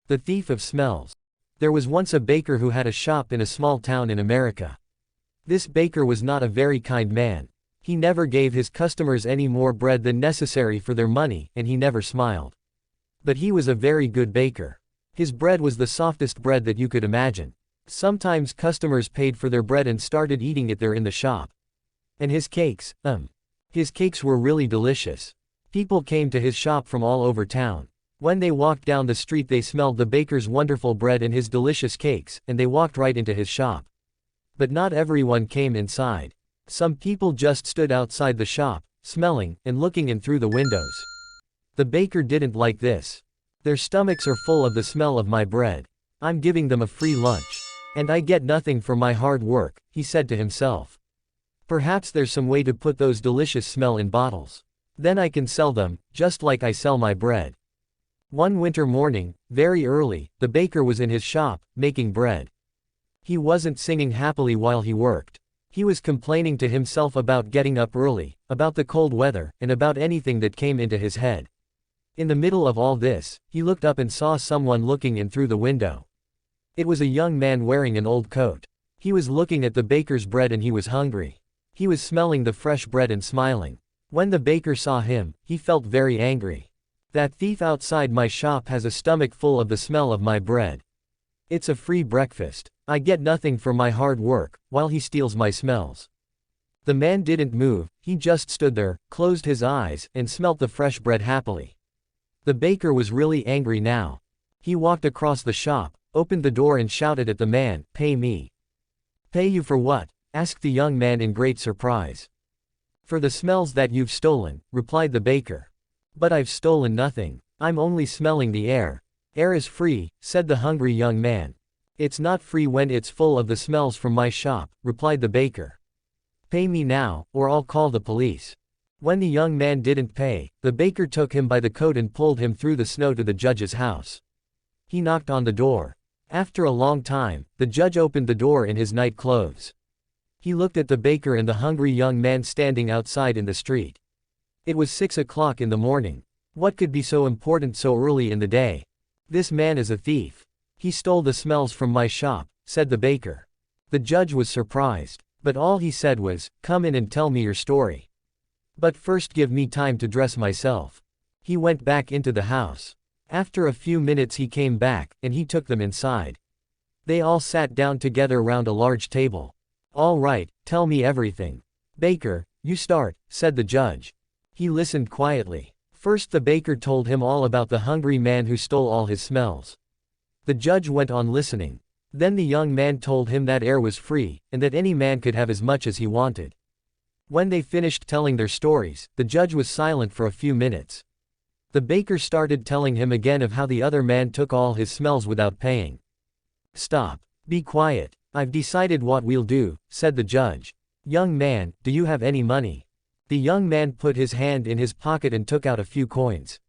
The thief of smells. There was once a baker who had a shop in a small town in America. This baker was not a very kind man. He never gave his customers any more bread than necessary for their money, and he never smiled. But he was a very good baker. His bread was the softest bread that you could imagine. Sometimes customers paid for their bread and started eating it there in the shop. And his cakes were really delicious. People came to his shop from all over town. When they walked down the street they smelled the baker's wonderful bread and his delicious cakes, and they walked right into his shop. But not everyone came inside. Some people just stood outside the shop, smelling, and looking in through the windows. The baker didn't like this. Their stomachs are full of the smell of my bread. I'm giving them a free lunch. And I get nothing for my hard work, he said to himself. Perhaps there's some way to put those delicious smell in bottles. Then I can sell them, just like I sell my bread. One winter morning, very early, the baker was in his shop, making bread. He wasn't singing happily while he worked. He was complaining to himself about getting up early, about the cold weather, and about anything that came into his head. In the middle of all this, he looked up and saw someone looking in through the window. It was a young man wearing an old coat. He was looking at the baker's bread and he was hungry. He was smelling the fresh bread and smiling. When the baker saw him, he felt very angry. That thief outside my shop has a stomach full of the smell of my bread. It's a free breakfast. I get nothing for my hard work, while he steals my smells. The man didn't move, he just stood there, closed his eyes, and smelt the fresh bread happily. The baker was really angry now. He walked across the shop, opened the door and shouted at the man, "Pay me." "Pay you for what?" asked the young man in great surprise. "For the smells that you've stolen," replied the baker. "But I've stolen nothing. I'm only smelling the air." "Air is free," said the hungry young man. "It's not free when it's full of the smells from my shop," replied the baker. "Pay me now, or I'll call the police." When the young man didn't pay, the baker took him by the coat and pulled him through the snow to the judge's house. He knocked on the door. After a long time, the judge opened the door in his night clothes. He looked at the baker and the hungry young man standing outside in the street. It was 6 o'clock in the morning. What could be so important so early in the day? "This man is a thief. He stole the smells from my shop," said the baker. The judge was surprised, but all he said was, "Come in and tell me your story. But first give me time to dress myself." He went back into the house. After a few minutes he came back, and he took them inside. They all sat down together round a large table. "All right, tell me everything." "Baker, you start," said the judge. He listened quietly. First the baker told him all about the hungry man who stole all his smells. The judge went on listening. Then the young man told him that air was free, and that any man could have as much as he wanted. When they finished telling their stories, the judge was silent for a few minutes. The baker started telling him again of how the other man took all his smells without paying. "Stop. Be quiet. I've decided what we'll do," said the judge. "Young man, do you have any money?" The young man put his hand in his pocket and took out a few coins.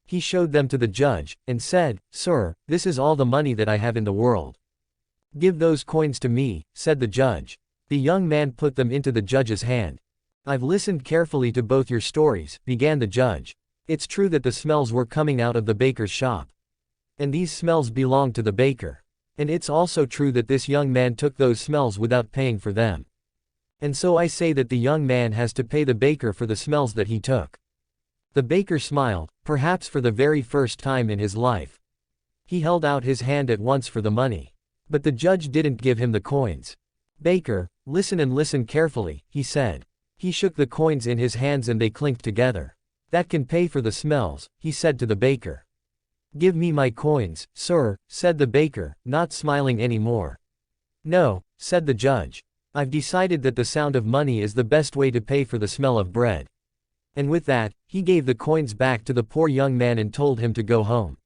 He showed them to the judge, and said, "Sir, this is all the money that I have in the world." "Give those coins to me," said the judge. The young man put them into the judge's hand. "I've listened carefully to both your stories," began the judge. "It's true that the smells were coming out of the baker's shop. And these smells belong to the baker. And it's also true that this young man took those smells without paying for them. And so I say that the young man has to pay the baker for the smells that he took." The baker smiled, perhaps for the very first time in his life. He held out his hand at once for the money. But the judge didn't give him the coins. "Baker, listen and listen carefully," he said. He shook the coins in his hands and they clinked together. "That can pay for the smells," he said to the baker. "Give me my coins, sir," said the baker, not smiling anymore. "No," said the judge. "I've decided that the sound of money is the best way to pay for the smell of bread." And with that, he gave the coins back to the poor young man and told him to go home.